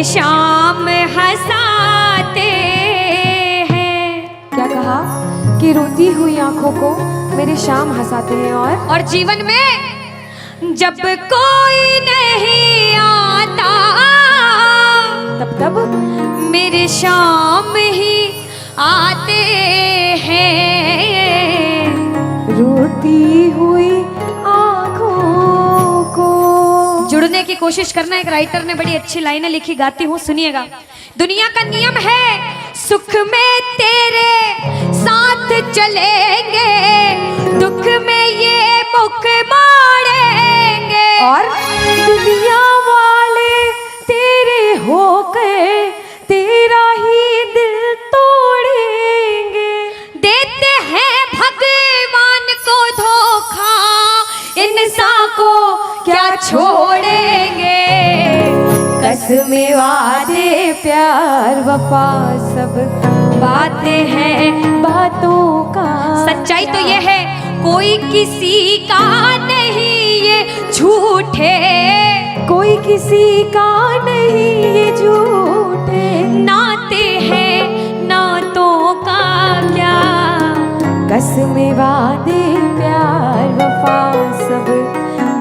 मेरे शाम हंसाते हैं। क्या कहा कि रोती हुई आंखों को मेरे शाम हंसाते हैं। और जीवन में जब कोई नहीं आता तब मेरे शाम ही आते हैं। रोती हुई आंखों को जुड़ने की कोशिश करना। एक राइटर ने बड़ी अच्छी लाइनें लिखी, गाती हूँ, सुनिएगा। दुनिया का नियम है सुख में तेरे साथ चलेंगे, दुख में ये मुख मोड़ेंगे। और दुनिया वाले तेरे होकर तेरा ही दिल तोड़ेंगे। देते हैं भगवान को धोखा, इंसान को क्या छोड़ेंगे। कसमें वादे प्यार वफा सब बातें हैं बातों का। सच्चाई तो ये है कोई किसी का नहीं ये झूठे, कोई किसी का नहीं ये झूठे। नाते हैं नातों का क्या। कसमें वादे प्यार वफा सब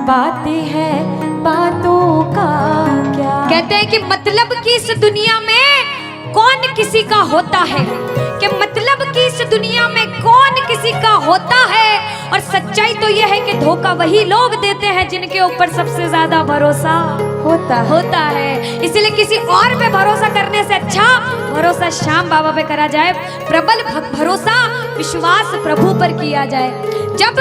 बातें हैं बातों का क्या। कहते हैं कि मतलब की इस दुनिया में कौन किसी का होता है, कि मतलब की इस दुनिया में कौन किसी का होता है। और सच्चाई तो यह है कि धोखा वही लोग देते हैं जिनके ऊपर सबसे ज्यादा भरोसा होता है। इसलिए किसी और पे भरोसा करने से अच्छा भरोसा श्याम बाबा पे करा जाए। प्रबल भरोसा विश्वास प्रभु पर किया जाए। जब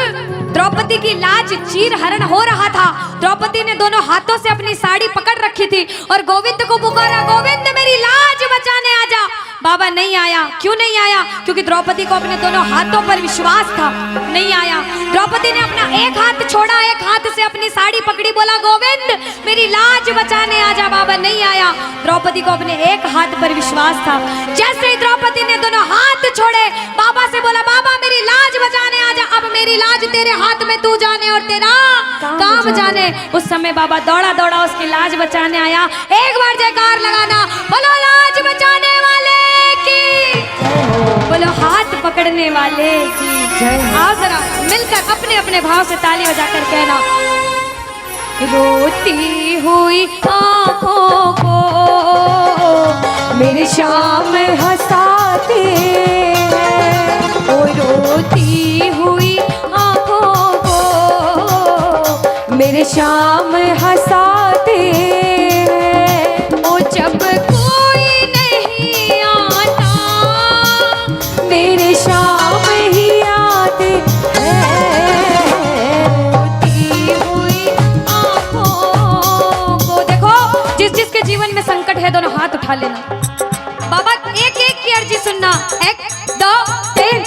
द्रौपदी की लाज चीर हरण हो रहा था, द्रौपदी ने दोनों हाथों से अपनी साड़ी पकड़ रखी थी और गोविंद को पुकारा, गोविंद मेरी लाज बचाने आजा। बाबा नहीं आया। क्यों नहीं आया? क्योंकि द्रौपदी को अपने दोनों हाथों पर विश्वास था। नहीं आया। द्रौपदी ने अपना एक हाथ छोड़ा, एक हाथ से अपनी साड़ी पकड़ी, बोला गोविंद मेरी लाज बचाने आजा। बाबा नहीं आया। द्रौपदी को अपने एक हाथ पर विश्वास था। जैसे ही द्रौपदी ने दोनों हाथ छोड़े, बाबा से बोला बाबा मेरी लाज बचाने आजा। अब मेरी लाज तेरे हाथ में, तू जाने और तेरा काम जाने। उस समय बाबा दौड़ा दौड़ा उसकी लाज बचाने आया। एक बार जयकार लगाना, बोलो लाज बचाने वाले की, बोलो हाथ पकड़ने वाले की जय। आओ जरा मिलकर अपने अपने भाव से ताली बजाकर कहना, रोती हुई आंखों को मेरे शाम हंसाते हैं। ओ रोती हुई आंखों को मेरे शाम हंसाते हैं। ओ जब कोई नहीं आता मेरे शाम ही आते हैं। रोती हुई आंखों को। देखो जिस जिसके जीवन में संकट है दोनों हाथ उठा लेना। बाबा एक एक की अर्जी सुनना। 1 2 3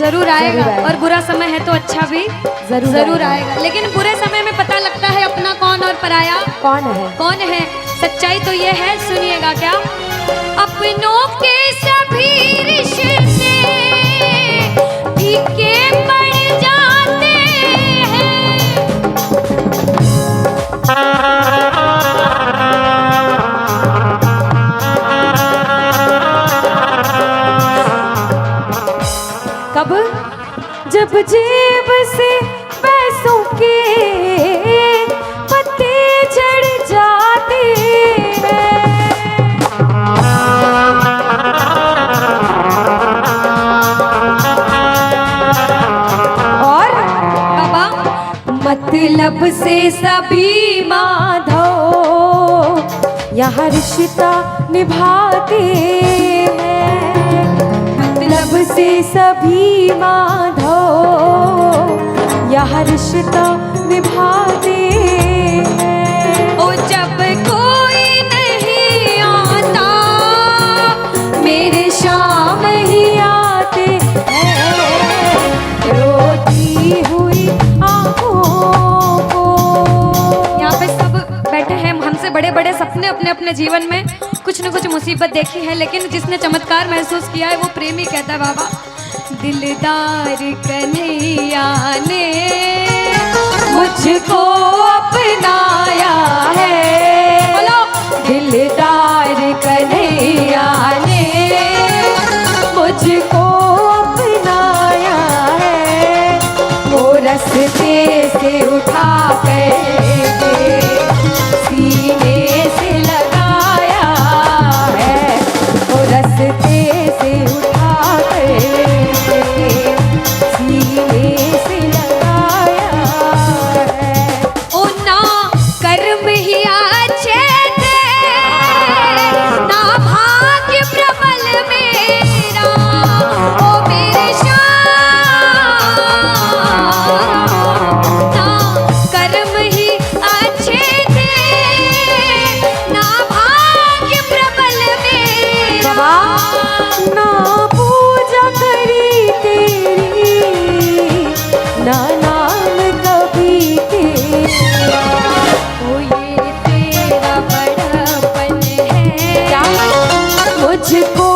जरूर आएगा और बुरा समय है तो अच्छा भी जरूर आएगा। लेकिन बुरे समय में पता लगता है अपना कौन और पराया कौन है। सच्चाई तो ये है, सुनिएगा क्या। अपनों के सभी रिश्ते फीके पड़ जाते हैं। कब? जब जेब से पैसों के पत्ते झड़ जाते हैं। और बाबा मतलब से सभी माधो यहाँ रिश्ता निभाते हैं। मतलब से सभी माधो यह रिश्ता निभाते हैं। ओ जब कोई नहीं आता मेरे शाम ही आते हैं, रोती हुई आंखों को। यहाँ पे सब बैठे हैं, हमसे बड़े बड़े सपने अपने अपने जीवन में कुछ न कुछ मुसीबत देखी है, लेकिन जिसने चमत्कार महसूस किया है वो प्रेमी कहता है बाबा, दिलदार कन्हैया ने मुझको अपनाया है, बोलो दिलदार कन्हैया ने मुझको अपनाया है। वो रस्ते से उठा कर सीने से लगाया है, वो रस्ते से उठा कर सीने से लगाया है। ओ ना कर्म ही अच्छे थे, ना भाग्य प्रबल मेरा, ओ मेरे श्याम, ना कर्म ही अच्छे थे, ना भाग्य प्रबल मेरा। ना पूजा करी तेरी, ना नाम कभी तेरा। ओ ये तेरा बड़ापन है, क्या मुझको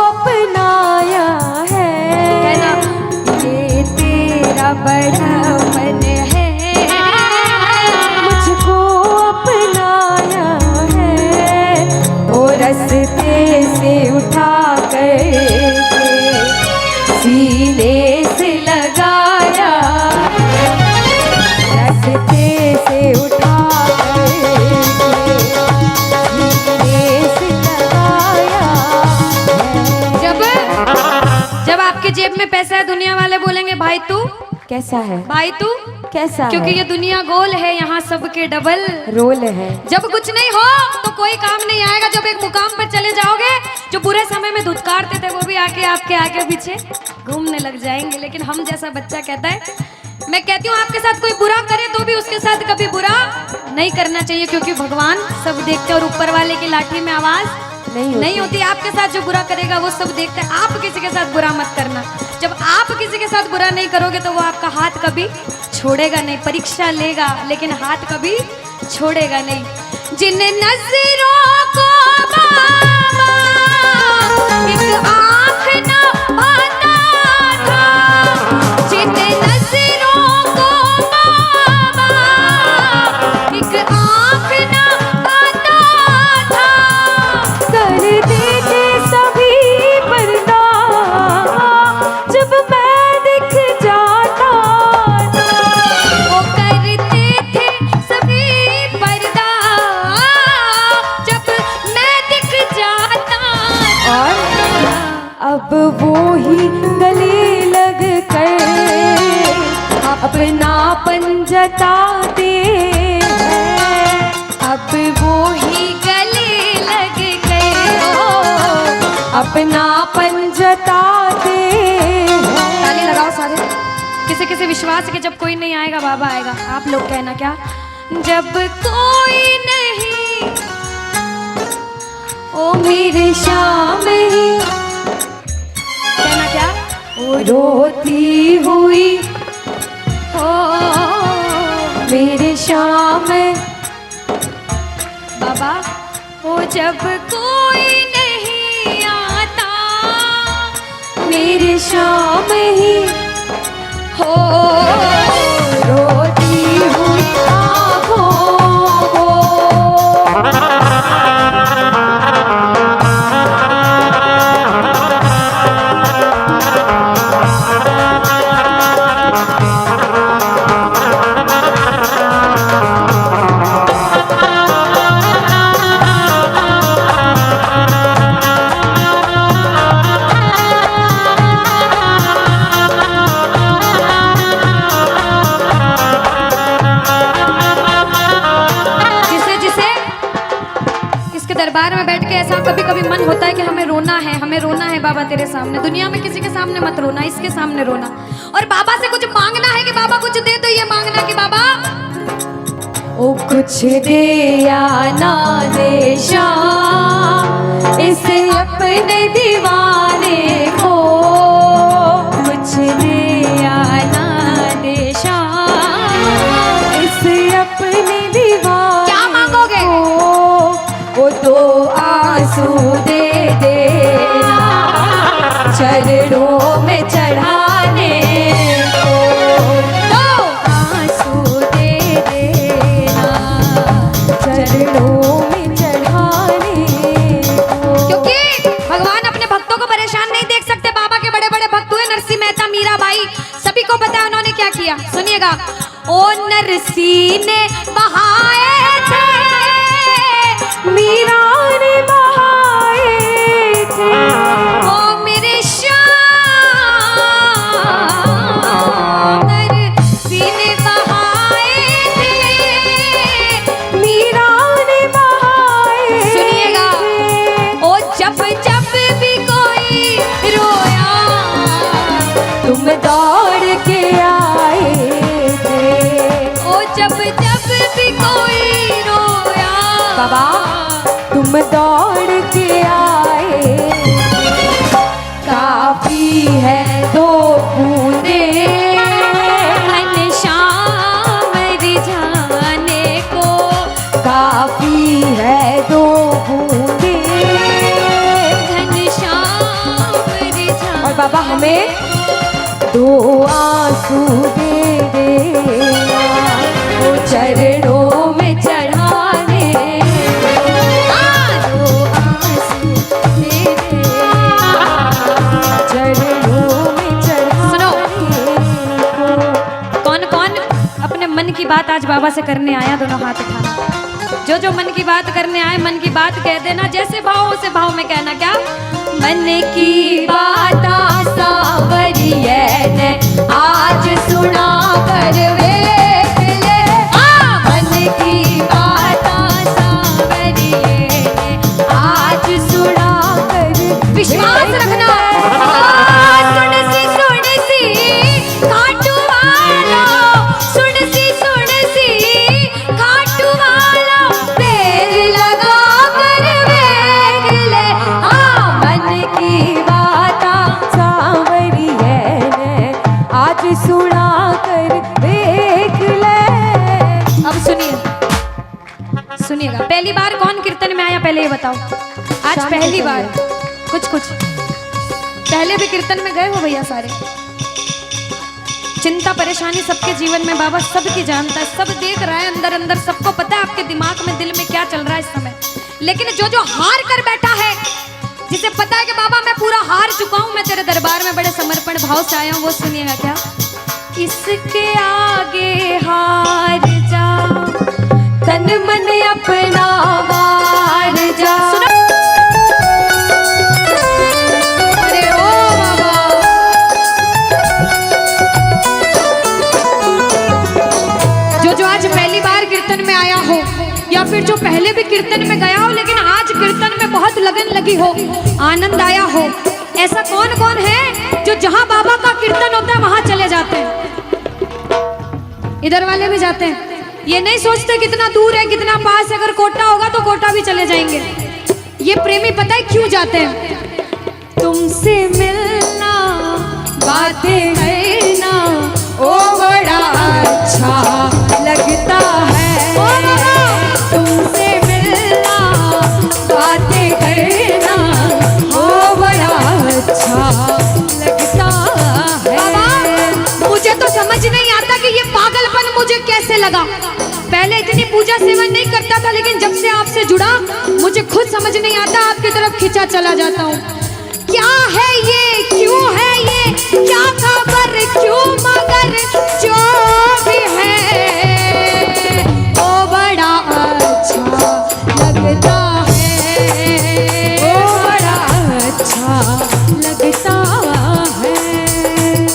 अपनाया है ना, है, ये तेरा बड़ापन है, मुझको अपनाया है। वो रस्ते से उठा कर सीने से लगाया, रस्ते से उठा कर सीने से लगाया है। जब आपके जेब में पैसा है दुनिया वाले बोलेंगे भाई तू, कैसा है, भाई तू, कैसा क्योंकि है? ये दुनिया गोल है, यहाँ सबके डबल रोल है। जब कुछ नहीं हो तो कोई काम नहीं आएगा, जब एक मुकाम पर चले जाओगे जो बुरे समय में धुतकारते थे वो भी आके आपके आगे पीछे घूमने लग जाएंगे। लेकिन हम जैसा बच्चा कहता है, मैं कहती हूँ आपके साथ कोई बुरा करे तो भी उसके साथ कभी बुरा नहीं करना चाहिए, क्योंकि भगवान सब देखते हैं और ऊपर वाले की लाठी में आवाज नहीं होती। आपके साथ जो बुरा करेगा वो सब देखते हैं। आप किसी के साथ बुरा मत करना, जब आप किसी के साथ बुरा नहीं करोगे तो वो आपका हाथ कभी छोड़ेगा नहीं, परीक्षा लेगा लेकिन हाथ कभी छोड़ेगा नहीं। जिन नजरों को बाबा एक आँख न पाता था, जिन नजरों को बाबा एक आँख न पाता था, कर देते सभी पर्दा जब मैं दिख जाता था। वो करते थे सभी पर्दा जब मैं दिख जाता था। और अब वो ही गले लग कर अपनापन जताते हैं। अब वो ही गले लग गए, अपनापन जताते हैं। ताली लगाओ सारे। किसी किसी विश्वास के जब कोई नहीं आएगा बाबा आएगा। आप लोग कहना क्या, जब कोई नहीं ओ मेरे शाम ही, कहना क्या, वो रोती हुई ओ मेरे शाम बाबा, ओ जब कोई नहीं आता मेरे शाम ही हो, रोती हुई आँखों को। ऐसा कभी कभी मन होता है कि हमें रोना है बाबा तेरे सामने। दुनिया में किसी के सामने मत रोना, इसके सामने रोना। और बाबा से कुछ मांगना है कि बाबा कुछ दे, तो ये मांगना कि बाबा ओ कुछ दे या ना दे शाम इसे अपने दीवाने को, कुछ दे या ना दे शाम इसे अपने दीवाने क्या मांगोगे? वो तो आंसू दे देना चरणों में चढ़ाने को, तो आंसू दे देना चरणों में चढ़ाने को। क्योंकि भगवान अपने भक्तों को परेशान नहीं देख सकते। बाबा के बड़े बड़े भक्त हुए, नरसिंह मेहता, मीराबाई, सभी को पता है उन्होंने क्या किया। सुनिएगा। ओ नरसिंह ने बहाए थे, मीरा ने बहाए थे, ओ मेरे श्याम, नरसिंह ने बहाए थे, मीरा ने बहाए। सुनिएगा। ओ जब जब भी कोई रोया, तुम दौड़ के आए थे। ओ जब जब भी कोई रोया, बाबा तुम दौड़ के आए, काफी है दो बूंदे घनश्याम रिझाने को, काफी है दो बूंदे। घनश्याम रिझाने। और बाबा हमें दो आंसू दे देना वो चरणों में चढ़ाने, दो आंसू दे देना चरणों में चढ़ाने को। कौन कौन अपने मन की बात आज बाबा से करने आया, दोनों हाथ उठाना। जो जो मन की बात करने आए, मन की बात कह देना। जैसे भाव उसे भाव में कहना। क्या? मन की बात सावरिये ने आज सुना कर वेख ले, मन की बात सावरिये ने आज सुना कर। विश्वास रखना। सुन सी खाटू वाला, सुन सी खाटू वाला, पैर लगा कर वेख ले, मन की बात सावरिये ने आज सुना कर देख ले। अब सुनिएगा। पहली बार कौन कीर्तन में आया, पहले ये बताओ। आज शाम पहली को बार। कुछ पहले भी कीर्तन में गए हो भैया सारे? चिंता परेशानी सबके जीवन में बाबा सबकी जानता है, सब देख रहा है अंदर अंदर, सबको पता है आपके दिमाग में, दिल में क्या चल रहा है इस समय। लेकिन जो हार कर बैठा है, जिसे पता है कि बाबा मैं पूरा हार चुका हूं, मैं तेरे दरबार में बड़े समर्पण भाव से आया हूं, वो सुनिएगा। क्या? इसके आगे हार जा, तन मन अपना वार जा। अरे ओ बाबा, जो आज पहली बार कीर्तन में आया हो, या फिर जो पहले भी कीर्तन में गया हो, लेकिन आज कीर्तन में बहुत लगन लगी हो, आनंद आया हो, ऐसा कौन कौन है जो जहां बाबा का कीर्तन होता है वहां चले जाते हैं? इधर वाले भी जाते हैं। ये नहीं सोचते कितना दूर है कितना पास है, अगर कोटा होगा तो कोटा भी चले जाएंगे। ये प्रेमी पता है क्यों जाते हैं? तुमसे मिलना बातें करना ओ बड़ा अच्छा लगता है, तुमसे मिलना बातें करना ओ बड़ा अच्छा लगता है। बाबा मुझे तो समझ नहीं आता कि ये पागलपन मुझे कैसे लगा। पहले इतनी पूजा सेवन नहीं करता था, लेकिन जब से आपसे जुड़ा मुझे खुद समझ नहीं आता, आपकी तरफ खिंचा चला जाता हूँ। क्या है ये, क्यों है ये, क्या खबर, क्यों, मगर जो भी है वो बड़ा अच्छा लगता है, ओ बड़ा अच्छा लगता है।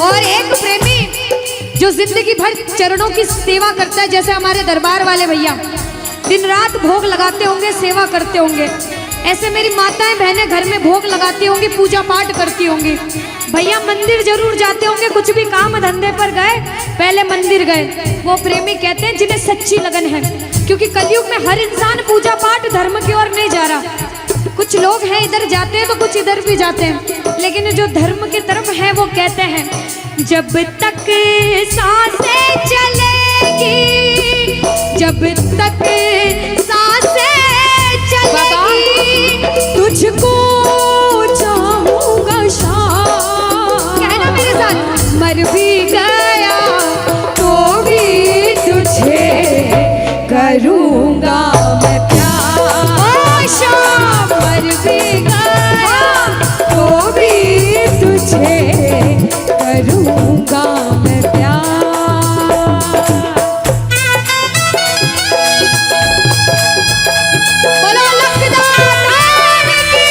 और एक प्रेमी जो जिंदगी भर चरणों की सेवा करता है, जैसे हमारे दरबार वाले भैया दिन रात भोग लगाते होंगे, सेवा करते होंगे, ऐसे मेरी माताएं बहनें घर में भोग लगाती होंगी, पूजा पाठ करती होंगी। भैया मंदिर जरूर जाते होंगे, कुछ भी काम धंधे पर गए पहले मंदिर गए। वो प्रेमी कहते हैं जिन्हें सच्ची लगन है, क्योंकि कलयुग में हर इंसान पूजा पाठ धर्म की ओर नहीं जा रहा। कुछ लोग हैं इधर जाते हैं तो कुछ इधर भी जाते हैं, लेकिन जो धर्म की तरफ है वो कहते हैं जब तक सांसें चलेगी, जब तक सांसें चलेगी, तुझको चाहूंगा शाम। कहना मेरे साथ, मर भी गया तो भी तुझे करूंगा मैं प्यार। ओ शाम, मर भी गया तो भी तुझे करूंगा मैं प्यार। बोलो लखदार की।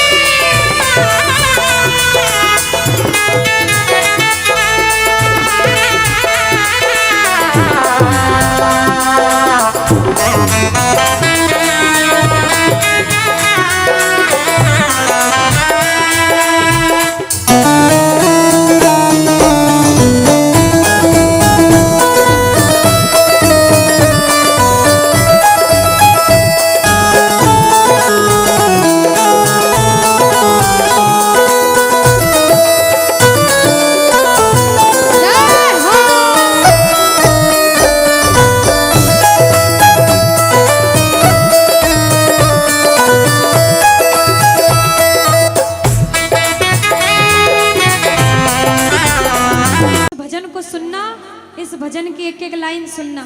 इस भजन की एक एक लाइन सुनना।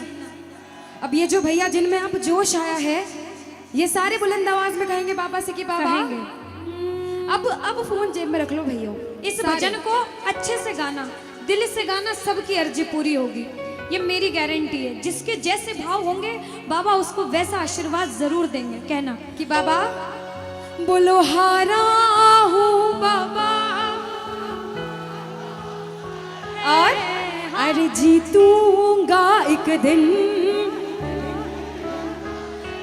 अब ये जो भैया जिनमें अब जोश आया है, ये सारे बुलंद आवाज में कहेंगे बाबा से कि बाबा कहेंगे। अब फोन जेब में रख लो भैया। इस भजन को अच्छे से गाना, दिल से गाना, सबकी अर्जी पूरी होगी, ये मेरी गारंटी है। जिसके जैसे भाव होंगे बाबा उसको वैसा आशीर्वाद जरूर देंगे। कहना कि बाबा बोलो हारा हूँ बाबा और अरे जीतूंगा एक दिन।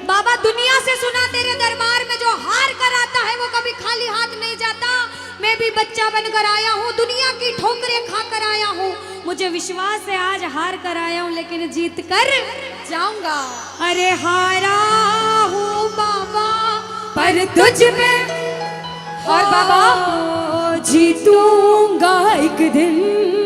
बाबा दुनिया से सुना तेरे दरबार में जो हार कर आता है वो कभी खाली हाथ नहीं जाता। मैं भी बच्चा बनकर आया हूँ, दुनिया की ठोकरें खाकर आया हूँ। मुझे विश्वास है आज हार कर आया हूँ लेकिन जीत कर जाऊंगा। अरे हारा हूँ बाबा पर तुझ में और बाबा जीतूंगा एक दिन।